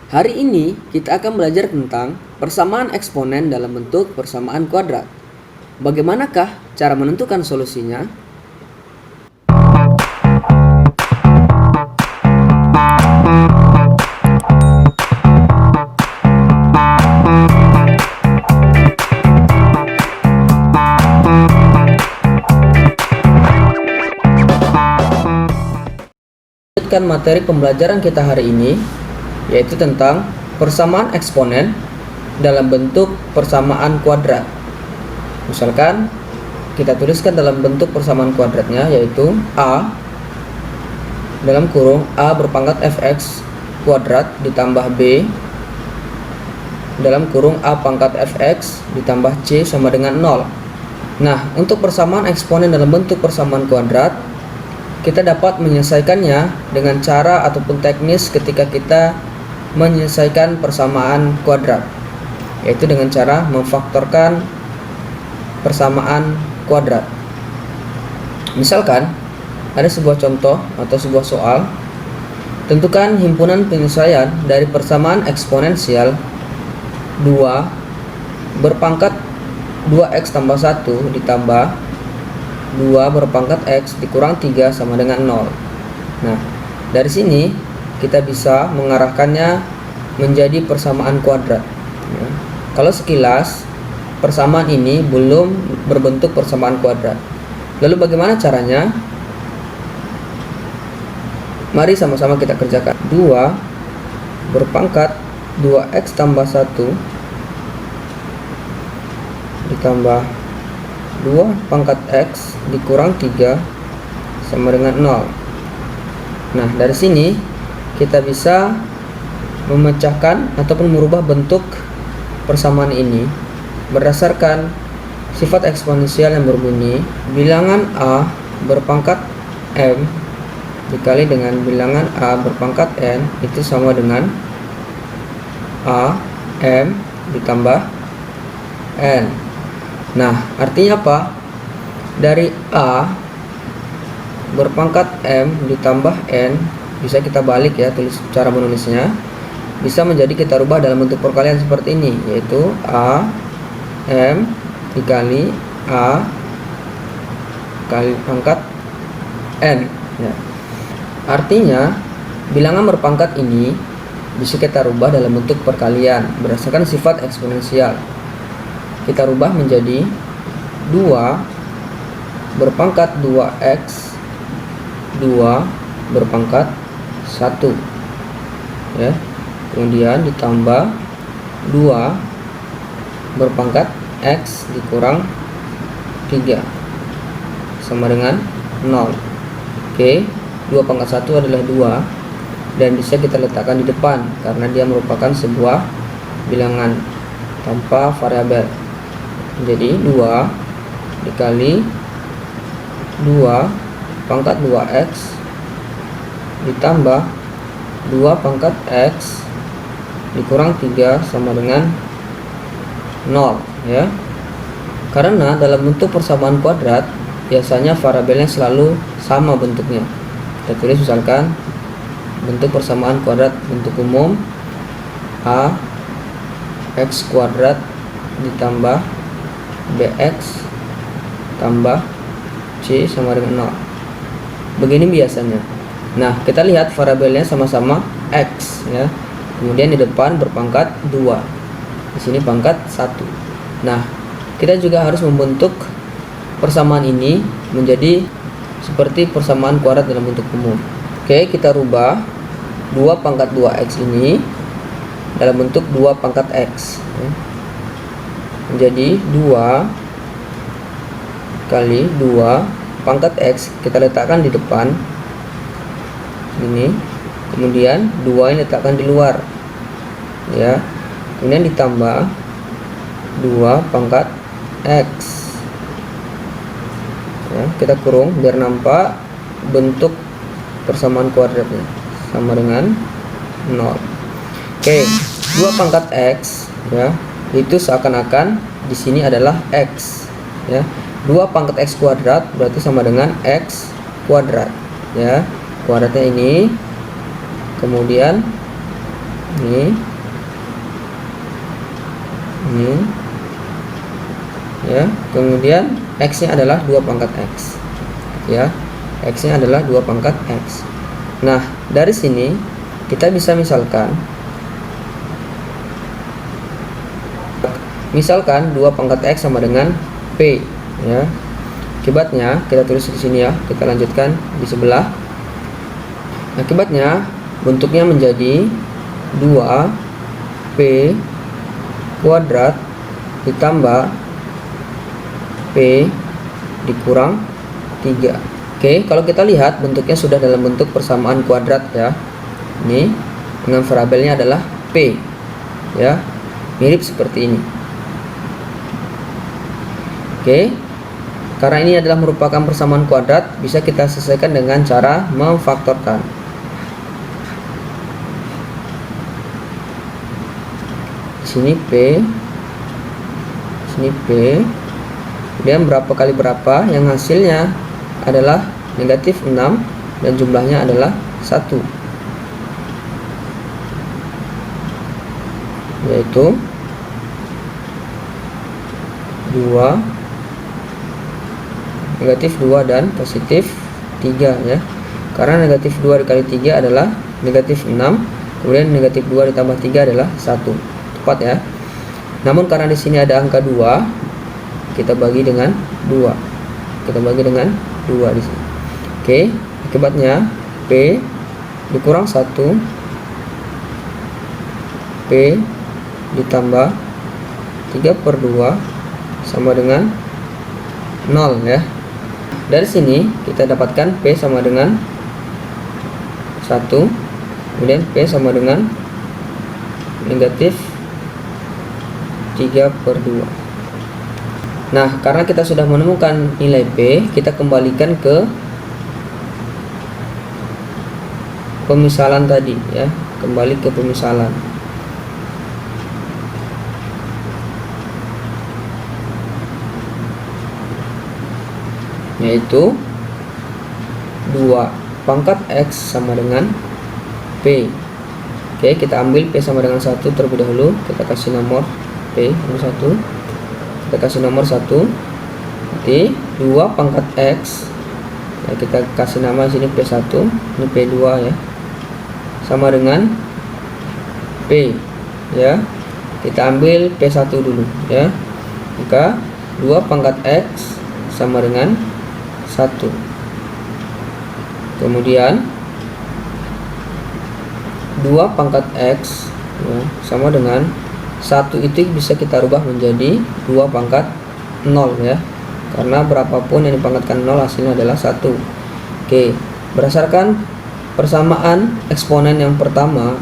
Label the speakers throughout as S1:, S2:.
S1: Hari ini kita akan belajar tentang persamaan eksponen dalam bentuk persamaan kuadrat. Bagaimanakah cara menentukan solusinya? Lanjutkan materi pembelajaran kita hari ini, yaitu tentang persamaan eksponen dalam bentuk persamaan kuadrat. Misalkan kita tuliskan dalam bentuk persamaan kuadratnya, yaitu A dalam kurung A berpangkat fx kuadrat ditambah B dalam kurung A pangkat fx ditambah C sama dengan 0. Nah, untuk persamaan eksponen dalam bentuk persamaan kuadrat, kita dapat menyelesaikannya dengan cara ataupun teknis ketika kita menyelesaikan persamaan kuadrat, yaitu dengan cara memfaktorkan persamaan kuadrat. Misalkan ada sebuah contoh atau sebuah soal, tentukan himpunan penyelesaian dari persamaan eksponensial 2 berpangkat 2x tambah 1 ditambah 2 berpangkat x dikurang 3 sama dengan 0. Nah, dari sini kita bisa mengarahkannya menjadi persamaan kuadrat. Ya. Kalau sekilas persamaan ini belum berbentuk persamaan kuadrat. Lalu bagaimana caranya? Mari sama-sama kita kerjakan. 2 berpangkat 2x tambah 1 ditambah 2 pangkat x dikurang 3 sama dengan 0. Nah, dari sini kita bisa memecahkan ataupun merubah bentuk persamaan ini berdasarkan sifat eksponensial yang berbunyi bilangan A berpangkat M dikali dengan bilangan A berpangkat N itu sama dengan A M ditambah N. Nah, artinya apa? Dari A berpangkat M ditambah N, bisa kita balik ya, tulis cara menulisnya. Bisa menjadi kita rubah dalam bentuk perkalian seperti ini, yaitu A M dikali A kali pangkat N ya. Artinya bilangan berpangkat ini bisa kita rubah dalam bentuk perkalian berdasarkan sifat eksponensial. Kita rubah menjadi 2 berpangkat 2x 2 berpangkat 1 ya. Kemudian ditambah 2 berpangkat x dikurang 3 sama dengan 0. Oke, 2 pangkat 1 adalah 2 dan bisa kita letakkan di depan karena dia merupakan sebuah bilangan tanpa variabel. Jadi 2 dikali 2 pangkat 2x ditambah 2 pangkat x dikurang 3 sama dengan 0 ya. Karena dalam bentuk persamaan kuadrat biasanya variabelnya selalu sama bentuknya. Kita tulis misalkan bentuk persamaan kuadrat bentuk umum A x kuadrat ditambah bx tambah c sama dengan 0. Begini biasanya. Nah, kita lihat variabelnya sama-sama x ya. Kemudian di depan berpangkat 2. Di sini pangkat 1. Nah, kita juga harus membentuk persamaan ini menjadi seperti persamaan kuadrat dalam bentuk umum. Oke, kita rubah 2 pangkat 2x ini dalam bentuk 2 pangkat x ya. Menjadi 2 kali 2 pangkat x kita letakkan di depan ini, kemudian 2 ini letakkan di luar ya, kemudian ditambah 2 pangkat x ya, kita kurung biar nampak bentuk persamaan kuadratnya sama dengan 0. Oke, 2 pangkat x ya, itu seakan-akan di sini adalah x ya. 2 pangkat x kuadrat berarti sama dengan x kuadrat ya. Kuadratnya ini, kemudian Ini ya. Kemudian X-nya adalah 2 pangkat X ya. X-nya adalah 2 pangkat X. Nah, dari sini kita bisa misalkan 2 pangkat X sama dengan P ya. Akibatnya kita tulis di sini ya. Kita lanjutkan di sebelah. Akibatnya bentuknya menjadi 2P kuadrat ditambah P dikurang 3. Oke, kalau kita lihat bentuknya sudah dalam bentuk persamaan kuadrat ya. Ini dengan variabelnya adalah P ya. Mirip seperti ini. Oke. Karena ini adalah merupakan persamaan kuadrat, bisa kita selesaikan dengan cara memfaktorkan. Sini P, sini P. Kemudian berapa kali berapa, yang hasilnya adalah negatif 6 dan jumlahnya adalah 1, yaitu 2, negatif 2 dan positif 3 ya. Karena negatif 2 dikali 3 adalah negatif 6, kemudian negatif 2 ditambah 3 adalah 1. Tepat ya. Namun karena di sini ada angka 2, kita bagi dengan 2. Kita bagi dengan 2 di sini. Oke, akibatnya P dikurang 1 P ditambah 3/2 sama dengan 0 ya. Dari sini kita dapatkan P sama dengan 1, kemudian P sama dengan negatif 3/2. Nah, karena kita sudah menemukan nilai P, kita kembalikan ke pemisalan tadi ya, kembali ke pemisalan. Yaitu 2 pangkat X sama dengan P. Oke, kita ambil P sama dengan 1 terlebih dahulu. Kita kasih nomor P nomor 1. Kita kasih nomor 1. Nanti 2 pangkat X ya, kita kasih nama sini P1, ini P2 ya, sama dengan P ya. Kita ambil P1 dulu ya. Maka 2 pangkat X sama dengan 1. Kemudian 2 pangkat X ya, sama dengan 1 itu bisa kita rubah menjadi 2 pangkat 0 ya. Karena berapapun yang dipangkatkan 0 hasilnya adalah 1. Oke, berdasarkan persamaan eksponen yang pertama,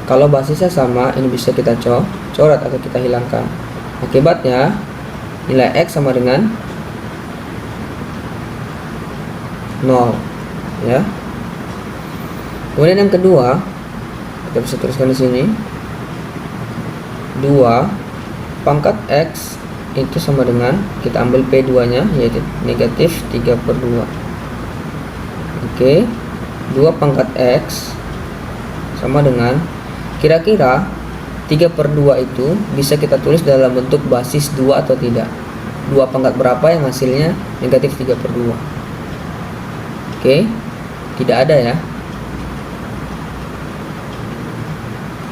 S1: kalau basisnya sama, ini bisa kita coret atau kita hilangkan. Akibatnya nilai X sama dengan 0 ya. Kemudian yang kedua, kita bisa tuliskan di sini 2 pangkat X itu sama dengan, kita ambil P2 nya yaitu negatif 3/2. Oke, 2 pangkat X sama dengan, kira-kira 3/2 itu bisa kita tulis dalam bentuk basis 2 atau tidak. 2 pangkat berapa yang hasilnya negatif 3/2. Oke, tidak ada ya.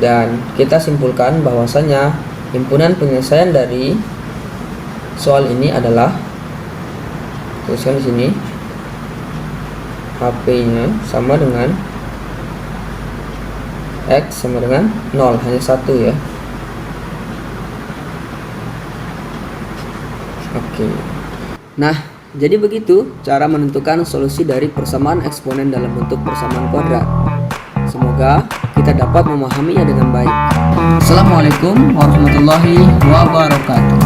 S1: Dan kita simpulkan bahwasanya himpunan penyelesaian dari soal ini adalah, tuliskan di sini, HP-nya sama dengan X sama dengan 0, hanya 1 ya. Oke. Nah, jadi begitu cara menentukan solusi dari persamaan eksponen dalam bentuk persamaan kuadrat. Semoga kita dapat memahaminya dengan baik. Assalamualaikum warahmatullahi wabarakatuh.